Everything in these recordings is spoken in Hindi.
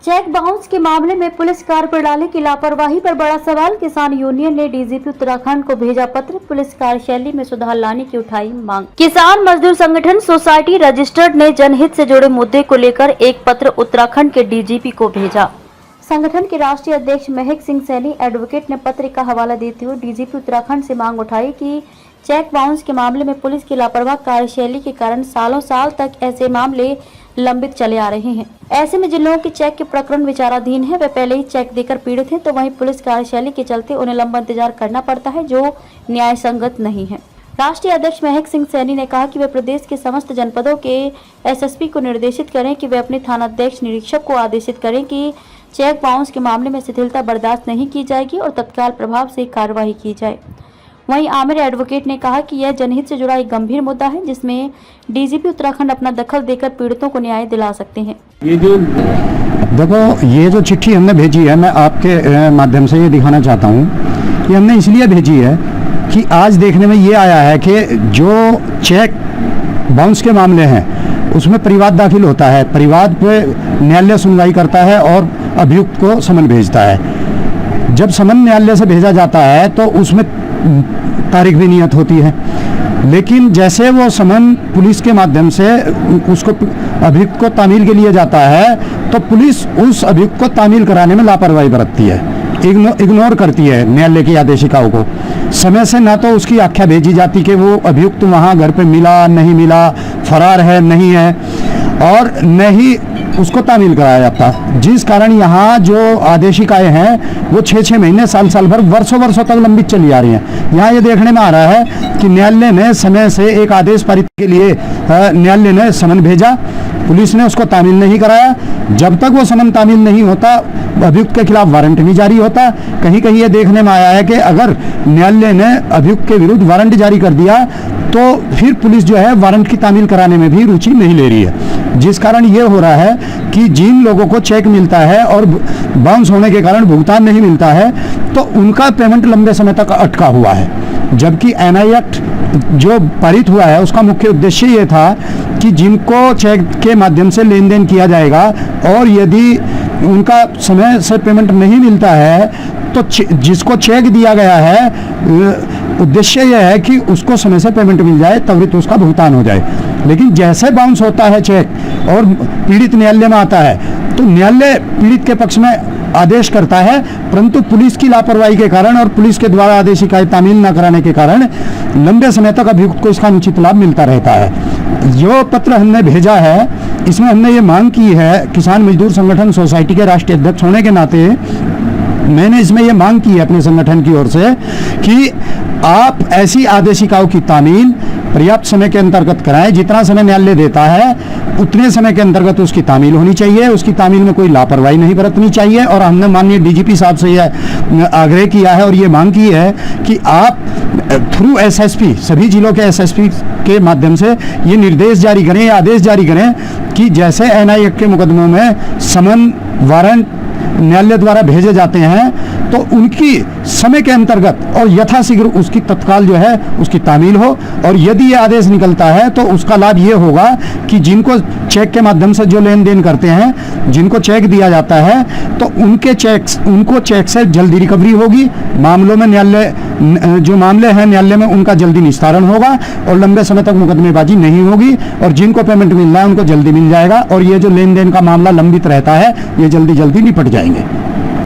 चेक बाउंस के मामले में पुलिस कार्य प्रणाली की लापरवाही पर बड़ा सवाल। किसान यूनियन ने डीजीपी उत्तराखंड को भेजा पत्र, पुलिस कार्यशैली में सुधार लाने की उठाई मांग। किसान मजदूर संगठन सोसाइटी रजिस्टर्ड ने जनहित से जुड़े मुद्दे को लेकर एक पत्र उत्तराखंड के डीजीपी को भेजा। संगठन के राष्ट्रीय अध्यक्ष महक सिंह सैनी एडवोकेट ने पत्र का हवाला देते हुए डीजीपी उत्तराखंड से मांग उठाई कि चेक बाउंस के मामले में पुलिस की लापरवाह कार्यशैली के कारण सालों साल तक ऐसे मामले लंबित चले आ रहे हैं। ऐसे में जिन लोगों के चेक के प्रकरण विचाराधीन है वे पहले ही चेक देकर पीड़ित हैं, तो वहीं पुलिस कार्यशैली के चलते उन्हें लंबा इंतजार करना पड़ता है, जो न्याय संगत नहीं है। राष्ट्रीय अध्यक्ष महक सिंह सैनी ने कहा कि वे प्रदेश के समस्त जनपदों के एसएसपी को निर्देशित करें कि वे अपने थानाध्यक्ष निरीक्षक को आदेशित करें कि चेक बाउंस के मामले में शिथिलता बर्दाश्त नहीं की जाएगी और तत्काल प्रभाव से कार्रवाई की जाए। वहीं आमिर एडवोकेट ने कहा कि यह जनहित से जुड़ा एक गंभीर मुद्दा है, जिसमें डीजीपी उत्तराखंड अपना दखल देकर पीड़ितों को न्याय दिला सकते हैं। ये जो चिट्ठी हमने भेजी है, मैं आपके माध्यम से ये दिखाना चाहता हूँ कि हमने इसलिए भेजी है कि आज देखने में ये आया है कि जो चेक बाउंस के मामले हैं उसमें परिवाद दाखिल होता है, परिवाद पे न्यायालय सुनवाई करता है और अभियुक्त को समन भेजता है। जब समन न्यायालय से भेजा जाता है तो उसमें तारीख भी नियत होती है, लेकिन जैसे वो समन पुलिस के माध्यम से उसको अभियुक्त को तामील के लिए जाता है तो पुलिस उस अभियुक्त को तामील कराने में लापरवाही बरतती है, इग्नोर करती है न्यायालय की आदेशिकाओं को। समय से ना तो उसकी आख्या भेजी जाती कि वो अभियुक्त वहाँ घर पे मिला नहीं मिला, फरार है नहीं है, और न ही उसको तामील कराया जाता, जिस कारण यहाँ जो आदेशिकाएँ हैं वो 6-6 महीने साल भर वर्षों तक लंबित चली आ रही हैं। यहाँ ये देखने में आ रहा है कि न्यायालय ने समय से एक आदेश पारित के लिए न्यायालय ने समन भेजा, पुलिस ने उसको तामील नहीं कराया। जब तक वो समन तामील नहीं होता अभियुक्त के खिलाफ वारंट नहीं जारी होता। कहीं कहीं ये देखने में आया है कि अगर न्यायालय ने अभियुक्त के विरुद्ध वारंट जारी कर दिया तो फिर पुलिस जो है वारंट की तामील कराने में भी रुचि नहीं ले रही है, जिस कारण ये हो रहा है कि जिन लोगों को चेक मिलता है और बाउंस होने के कारण भुगतान नहीं मिलता है तो उनका पेमेंट लंबे समय तक अटका हुआ है। जबकि एनआई एक्ट जो पारित हुआ है उसका मुख्य उद्देश्य ये था कि जिनको चेक के माध्यम से लेन देन किया जाएगा और यदि उनका समय से पेमेंट नहीं मिलता है तो जिसको चेक दिया गया है उद्देश्य यह है कि उसको समय से पेमेंट मिल जाए, त्वरित उसका भुगतान हो जाए। लेकिन जैसे बाउंस होता है चेक और पीड़ित न्यायालय में आता है तो न्यायालय पीड़ित के पक्ष में आदेश करता है, परंतु पुलिस की लापरवाही के कारण और पुलिस के द्वारा आदेशिकाएं तामील न कराने के कारण लंबे समय तक अभियुक्त को इसका अनुचित लाभ मिलता रहता है। जो पत्र हमने भेजा है इसमें हमने ये मांग की है, किसान मजदूर संगठन सोसाइटी के राष्ट्रीय अध्यक्ष होने के नाते मैंने इसमें ये मांग की है अपने संगठन की ओर से कि आप ऐसी आदेशिकाओं की तामील पर्याप्त समय के अंतर्गत कराएं। जितना समय न्यायालय देता है उतने समय के अंतर्गत उसकी तामील होनी चाहिए, उसकी तामील में कोई लापरवाही नहीं बरतनी चाहिए। और हमने माननीय डीजीपी साहब से यह आग्रह किया है और ये मांग की है कि आप थ्रू एसएसपी सभी जिलों के एसएसपी के माध्यम से ये निर्देश जारी करें, आदेश जारी करें कि जैसे एनआई एक्ट के मुकदमों में समन वारंट न्यायालय द्वारा भेजे जाते हैं तो उनकी समय के अंतर्गत और यथाशीघ्र उसकी तत्काल जो है उसकी तामील हो। और यदि ये आदेश निकलता है तो उसका लाभ ये होगा कि जिनको चेक के माध्यम से जो लेन देन करते हैं, जिनको चेक दिया जाता है तो उनको चेक से जल्दी रिकवरी होगी, मामलों में न्यायालय जो मामले हैं न्यायालय में उनका जल्दी निस्तारण होगा और लंबे समय तक मुकदमेबाजी नहीं होगी और जिनको पेमेंट मिलना है उनको जल्दी मिल जाएगा और ये जो लेन देन का मामला लंबित रहता है ये जल्दी निपट जाएंगे।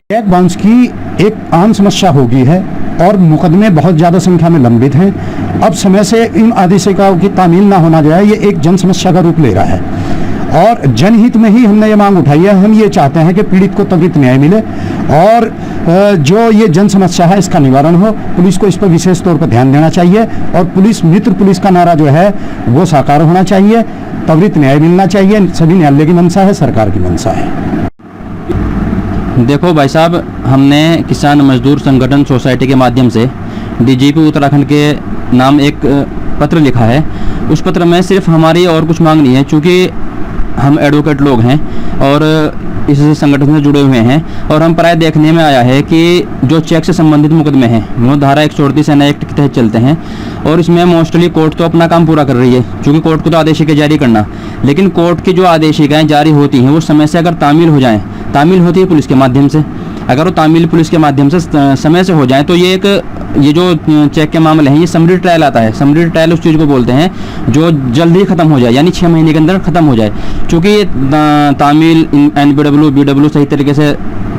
चेक बाउंस की एक आम समस्या हो गई है और मुकदमे बहुत ज़्यादा संख्या में लंबित हैं। अब समय से इन आदेशिकाओं की तामील ना होना जो है ये एक जन समस्या का रूप ले रहा है और जनहित में ही हमने ये मांग उठाई है। हम ये चाहते हैं कि पीड़ित को त्वरित न्याय मिले और जो ये जन समस्या है इसका निवारण हो। पुलिस को इस पर विशेष तौर पर ध्यान देना चाहिए और पुलिस मित्र पुलिस का नारा जो है वो साकार होना चाहिए, त्वरित न्याय मिलना चाहिए। सभी न्यायालय की मंशा है, सरकार की मंशा है। देखो भाई साहब, हमने किसान मजदूर संगठन सोसाइटी के माध्यम से डीजीपी उत्तराखंड के नाम एक पत्र लिखा है। उस पत्र में सिर्फ हमारी और कुछ मांग नहीं है, चूँकि हम एडवोकेट लोग हैं और इस संगठन से जुड़े हुए हैं और हम प्राय देखने में आया है कि जो चेक से संबंधित मुकदमे हैं वो धारा 138 एनआई एक्ट के तहत चलते हैं और इसमें मोस्टली कोर्ट तो अपना काम पूरा कर रही है, क्योंकि कोर्ट को तो आदेशिका जारी करना, लेकिन कोर्ट की जो आदेशिकाएँ जारी होती हैं वो समय से अगर तामील हो जाएँ तामील होती है पुलिस के माध्यम से। अगर वो तामील पुलिस के माध्यम से समय से हो जाए तो ये जो चेक के मामले हैं, ये समरी ट्रायल आता है। समरी ट्रायल उस चीज़ को बोलते हैं जो जल्दी ख़त्म हो जाए, यानी 6 महीने के अंदर ख़त्म हो जाए। चूँकि ये तामील, NBW, BW सही तरीके से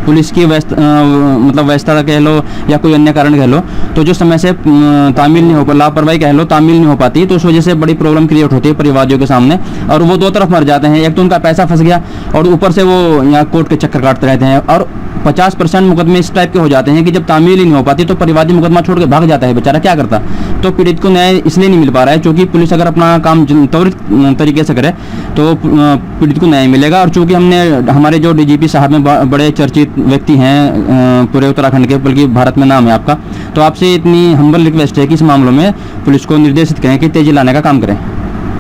पुलिस की मतलब व्यवस्था कह लो या कोई अन्य कारण कह लो, तो जो समय से तामील नहीं हो, लापरवाही कह लो, तामील नहीं हो पाती, तो उस वजह से बड़ी प्रॉब्लम क्रिएट होती है परिवादियों के सामने, और वो दो तरफ मर जाते हैं। एक तो उनका पैसा फंस गया और ऊपर से वो यहाँ कोर्ट के चक्कर काटते रहते हैं। और 50% मुकदमे इस टाइप के हो जाते हैं कि जब तामील ही नहीं हो पाती तो परिवादी मुकदमा छोड़ के भाग जाता है बेचारा, क्या करता। तो पीड़ित को न्याय इसलिए नहीं मिल पा रहा है क्योंकि पुलिस अगर अपना काम त्वरित तरीके से करे तो पीड़ित को न्याय मिलेगा। और चूँकि हमारे जो DGP साहब में बड़े चर्चित व्यक्ति हैं पूरे उत्तराखंड के, बल्कि भारत में नाम है आपका, तो आपसे इतनी हम्बल रिक्वेस्ट है कि इस मामलों में पुलिस को निर्देशित करें कि तेजी लाने का काम करें।